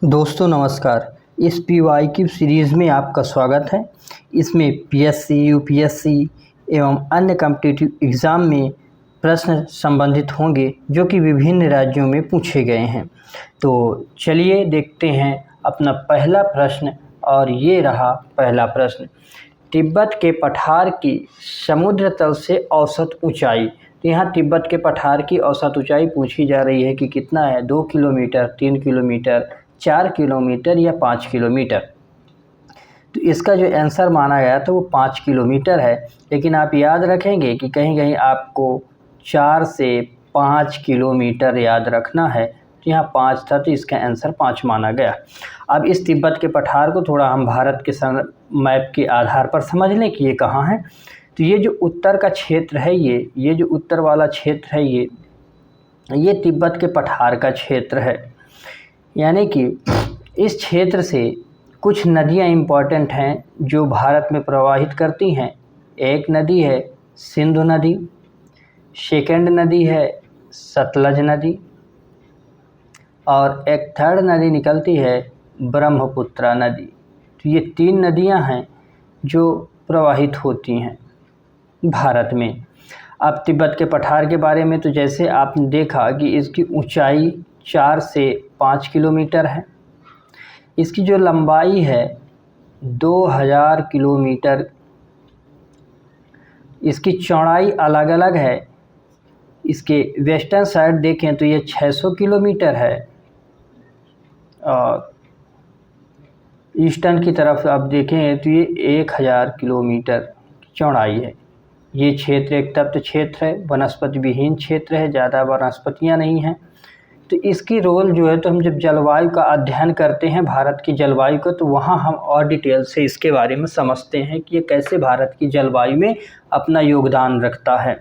दोस्तों नमस्कार। इस PYQ सीरीज़ में आपका स्वागत है। इसमें PSC, UPSC एवं अन्य कॉम्पिटिटिव एग्ज़ाम में प्रश्न संबंधित होंगे जो कि विभिन्न राज्यों में पूछे गए हैं। तो चलिए देखते हैं अपना पहला प्रश्न। और ये रहा पहला प्रश्न। तिब्बत के पठार की समुद्र तल से औसत ऊंचाई। तो यहाँ तिब्बत के पठार की औसत ऊंचाई पूछी जा रही है कि कितना है, 2 किलोमीटर, 3 किलोमीटर, 4 किलोमीटर या 5 किलोमीटर। तो इसका जो आंसर माना गया था वो 5 किलोमीटर है। लेकिन आप याद रखेंगे कि कहीं कहीं आपको 4 से 5 किलोमीटर याद रखना है। तो यहाँ 5 था तो इसका आंसर 5 माना गया। अब इस तिब्बत के पठार को थोड़ा हम भारत के मैप के आधार पर समझ लें कि ये कहाँ है। तो ये जो उत्तर का क्षेत्र है, ये जो उत्तर वाला क्षेत्र है, ये तिब्बत के पठार का क्षेत्र है। यानी कि इस क्षेत्र से कुछ नदियां इम्पॉर्टेंट हैं जो भारत में प्रवाहित करती हैं। एक नदी है सिंधु नदी, सेकंड नदी है सतलज नदी, और एक थर्ड नदी निकलती है ब्रह्मपुत्र नदी। तो ये 3 नदियां हैं जो प्रवाहित होती हैं भारत में। अब तिब्बत के पठार के बारे में तो जैसे आपने देखा कि इसकी ऊंचाई 4 से 5 किलोमीटर है। इसकी जो लंबाई है 2000 किलोमीटर। इसकी चौड़ाई अलग अलग है। इसके वेस्टर्न साइड देखें तो ये 600 किलोमीटर है, और ईस्टर्न की तरफ आप देखें तो ये 1000 किलोमीटर की चौड़ाई है। ये क्षेत्र एक तप्त क्षेत्र है, वनस्पति विहीन क्षेत्र है, ज़्यादा वनस्पतियाँ नहीं हैं। तो इसकी रोल जो है, तो हम जब जलवायु का अध्ययन करते हैं भारत की जलवायु का, तो वहाँ हम और डिटेल से इसके बारे में समझते हैं कि ये कैसे भारत की जलवायु में अपना योगदान रखता है।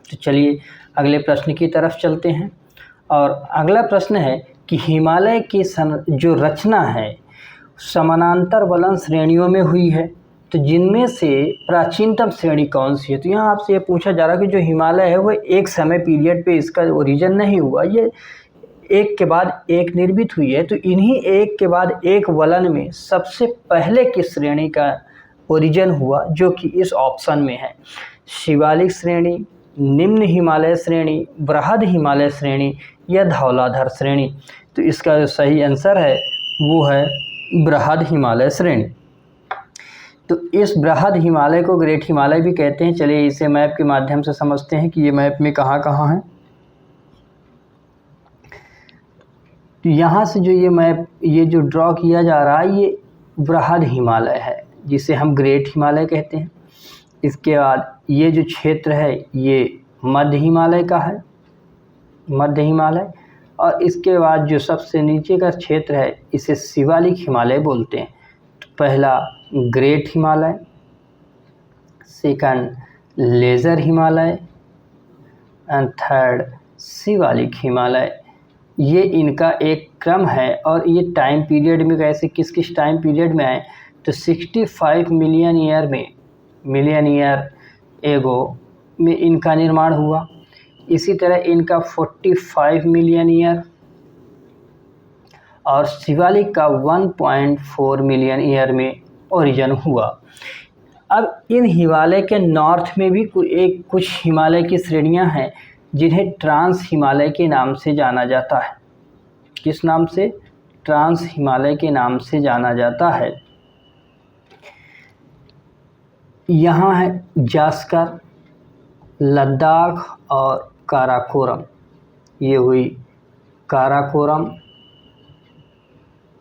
तो चलिए अगले प्रश्न की तरफ चलते हैं। और अगला प्रश्न है कि हिमालय की जो रचना है समानांतर वलन श्रेणियों में हुई है। तो जिनमें से प्राचीनतम श्रेणी कौन सी है? तो यहाँ आपसे ये पूछा जा रहा है कि जो हिमालय है वो एक समय पीरियड पे इसका ओरिजिन नहीं हुआ, ये एक के बाद एक निर्मित हुई है। तो इन्हीं एक के बाद एक वलन में सबसे पहले किस श्रेणी का ओरिजिन हुआ, जो कि इस ऑप्शन में है? शिवालिक श्रेणी, निम्न हिमालय श्रेणी, बृहद हिमालय श्रेणी या धौलाधर श्रेणी? तो इसका जो सही आंसर है वो है बृहद हिमालय श्रेणी। तो इस बृहद हिमालय को ग्रेट हिमालय भी कहते हैं। चलिए इसे मैप के माध्यम से समझते हैं कि ये मैप में कहाँ कहाँ है। तो यहाँ से जो ये मैप ये जो ड्रॉ किया जा रहा है, ये बृहद हिमालय है जिसे हम ग्रेट हिमालय कहते हैं। इसके बाद ये जो क्षेत्र है ये मध्य हिमालय का है, मध्य हिमालय। और इसके बाद जो सबसे नीचे का क्षेत्र है इसे शिवालिक हिमालय बोलते हैं। तो पहला great Himalaya, second laser Himalaya and third Shivalik Himalaya. ये इनका एक क्रम है। और ये टाइम पीरियड में कैसे किस किस टाइम पीरियड में आए? तो 65 मिलियन ईयर एगो में इनका निर्माण हुआ। इसी तरह इनका 45 मिलियन ईयर, और शिवालिक का 1.4 मिलियन ईयर में ओरिजिन हुआ। अब इन हिमालय के नॉर्थ में भी कुछ हिमालय की श्रेणियां हैं जिन्हें ट्रांस हिमालय के नाम से जाना जाता है। किस नाम से? ट्रांस हिमालय के नाम से जाना जाता है। यहाँ है जास्कर, लद्दाख और काराकोरम। ये हुई काराकोरम,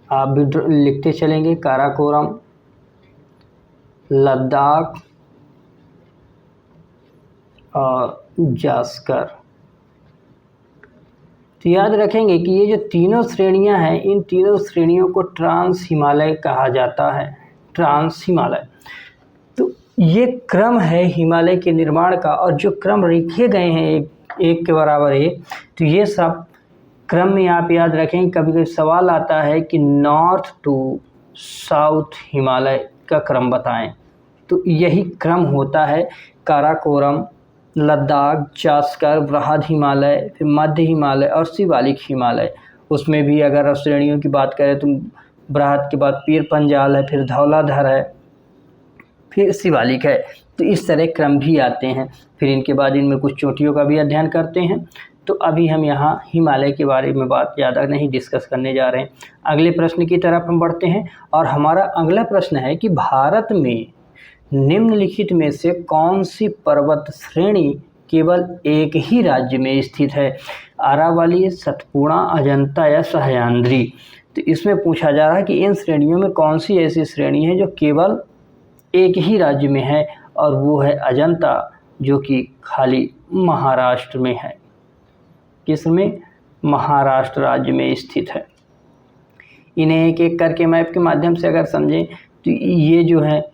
आप भी लिखते चलेंगे। काराकोरम, लद्दाख और जास्कर। तो याद रखेंगे कि ये जो तीनों श्रेणियां हैं, इन तीनों श्रेणियों को ट्रांस हिमालय कहा जाता है। ट्रांस हिमालय। तो ये क्रम है हिमालय के निर्माण का, और जो क्रम लिखे गए हैं एक के बराबर एक, तो ये सब क्रम में आप याद रखें। कभी कभी सवाल आता है कि नॉर्थ टू साउथ हिमालय का क्रम बताएं, तो यही क्रम होता है। काराकोरम, लद्दाख, जास्कर, बृहद हिमालय, फिर मध्य हिमालय और शिवालिक हिमालय। उसमें भी अगर श्रेणियों की बात करें तो बृहत के बाद पीर पंजाल है, फिर धौलाधर है, फिर शिवालिक है। तो इस तरह क्रम भी आते हैं। फिर इनके बाद इनमें कुछ चोटियों का भी अध्ययन करते हैं। तो अभी हम यहाँ हिमालय के बारे में बात ज़्यादा नहीं डिस्कस करने जा रहे हैं। अगले प्रश्न की तरफ हम बढ़ते हैं और हमारा अगला प्रश्न है कि भारत में निम्नलिखित में से कौन सी पर्वत श्रेणी केवल एक ही राज्य में स्थित है? अरावली, सतपुड़ा, अजंता या सह्याद्री। तो इसमें पूछा जा रहा है कि इन श्रेणियों में कौन सी ऐसी श्रेणी है जो केवल एक ही राज्य में है, और वो है अजंता, जो कि खाली महाराष्ट्र में है। किसमें? महाराष्ट्र राज्य में स्थित है। इन्हें एक एक करके मैप के माध्यम से अगर समझें तो ये जो है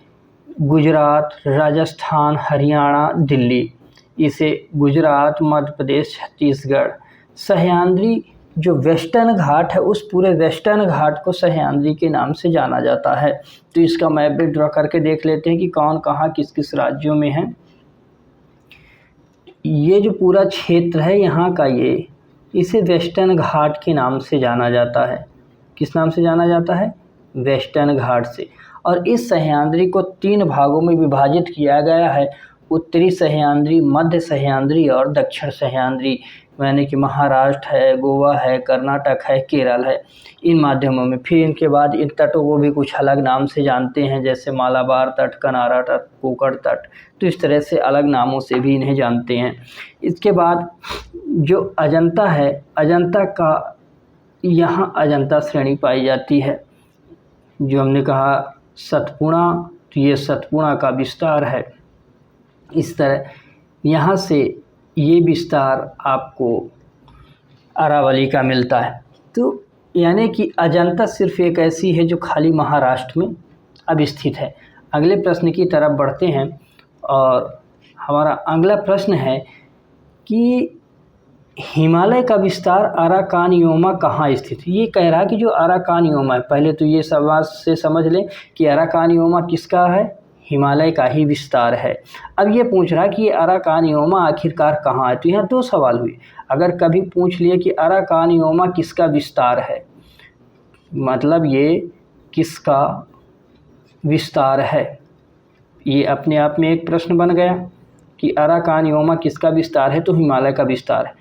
गुजरात, राजस्थान, हरियाणा, दिल्ली, इसे गुजरात, मध्य प्रदेश, छत्तीसगढ़। सह्याद्री जो वेस्टर्न घाट है, उस पूरे वेस्टर्न घाट को सह्याद्री के नाम से जाना जाता है। तो इसका मैप भी ड्रॉ करके देख लेते हैं कि कौन कहाँ किस किस राज्यों में है। ये जो पूरा क्षेत्र है यहाँ का, ये इसे वेस्टर्न घाट के नाम से जाना जाता है। किस नाम से जाना जाता है? वेस्टर्न घाट से। और इस सह्याद्री को 3 भागों में विभाजित किया गया है, उत्तरी सह्याद्री, मध्य सह्याद्री और दक्षिण सह्याद्री। यानी कि महाराष्ट्र है, गोवा है, कर्नाटक है, केरल है, इन माध्यमों में। फिर इनके बाद इन तटों को भी कुछ अलग नाम से जानते हैं, जैसे मालाबार तट, कनारा तट, कोकड़ तट। तो इस तरह से अलग नामों से भी इन्हें जानते हैं। इसके बाद जो अजंता है, अजंता का यहाँ अजंता श्रेणी पाई जाती है। जो हमने कहा सतपुड़ा, तो ये सतपुड़ा का विस्तार है। इस तरह यहाँ से ये विस्तार आपको अरावली का मिलता है। तो यानी कि अजंता सिर्फ एक ऐसी है जो खाली महाराष्ट्र में अब स्थित है। अगले प्रश्न की तरफ बढ़ते हैं और हमारा अगला प्रश्न है कि हिमालय का विस्तार अराकानयोमा कहाँ स्थित है? ये कह रहा है कि जो अराकानयोमा है, पहले तो ये सवाल से समझ लें कि अराकानयोमा किसका है? हिमालय का ही विस्तार है। अब ये पूछ रहा है कि ये अराकानयोमा आखिरकार कहाँ है। तो यहाँ 2 सवाल हुए। अगर कभी पूछ लिए कि अराकानयोमा किसका विस्तार है, मतलब ये किसका विस्तार है, ये अपने आप में एक प्रश्न बन गया कि अराकानयोमा किसका विस्तार है, तो हिमालय का विस्तार है।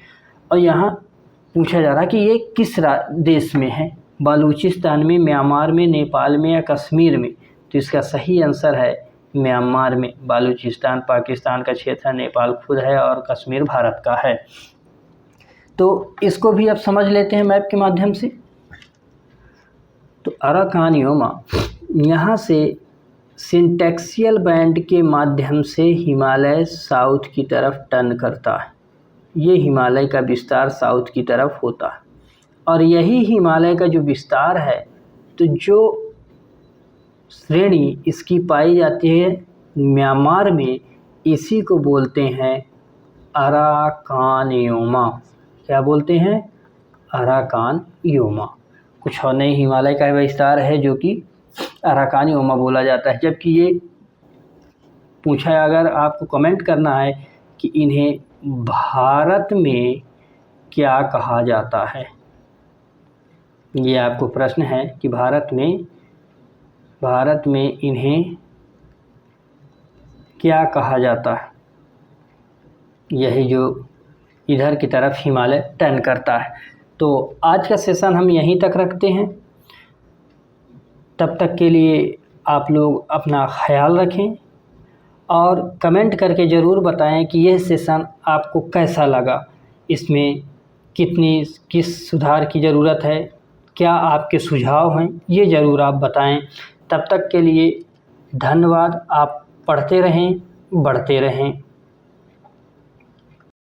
और यहाँ पूछा जा रहा है कि ये किस देश में है? बलूचिस्तान में, म्यांमार में, नेपाल में या कश्मीर में? तो इसका सही आंसर है म्यांमार में। बलूचिस्तान पाकिस्तान का क्षेत्र है, नेपाल खुद है और कश्मीर भारत का है। तो इसको भी अब समझ लेते हैं मैप के माध्यम से। तो अराकानयोमा यहाँ से सिंटेक्सियल बैंड के माध्यम से हिमालय साउथ की तरफ टर्न करता है। ये हिमालय का विस्तार साउथ की तरफ होता है, और यही हिमालय का जो विस्तार है, तो जो श्रेणी इसकी पाई जाती है म्यांमार में, इसी को बोलते हैं अराकानयोमा। क्या बोलते हैं? अराकानयोमा। कुछ और नहीं, हिमालय का विस्तार है जो कि अराकानयोमा बोला जाता है। जबकि ये पूछा है, अगर आपको कमेंट करना है कि इन्हें भारत में क्या कहा जाता है, ये आपको प्रश्न है कि भारत में इन्हें क्या कहा जाता है, यही जो इधर की तरफ हिमालय टर्न करता है। तो आज का सेशन हम यहीं तक रखते हैं। तब तक के लिए आप लोग अपना ख्याल रखें और कमेंट करके ज़रूर बताएं कि यह सेशन आपको कैसा लगा, इसमें किस सुधार की ज़रूरत है, क्या आपके सुझाव हैं, ये ज़रूर आप बताएं। तब तक के लिए धन्यवाद। आप पढ़ते रहें, बढ़ते रहें।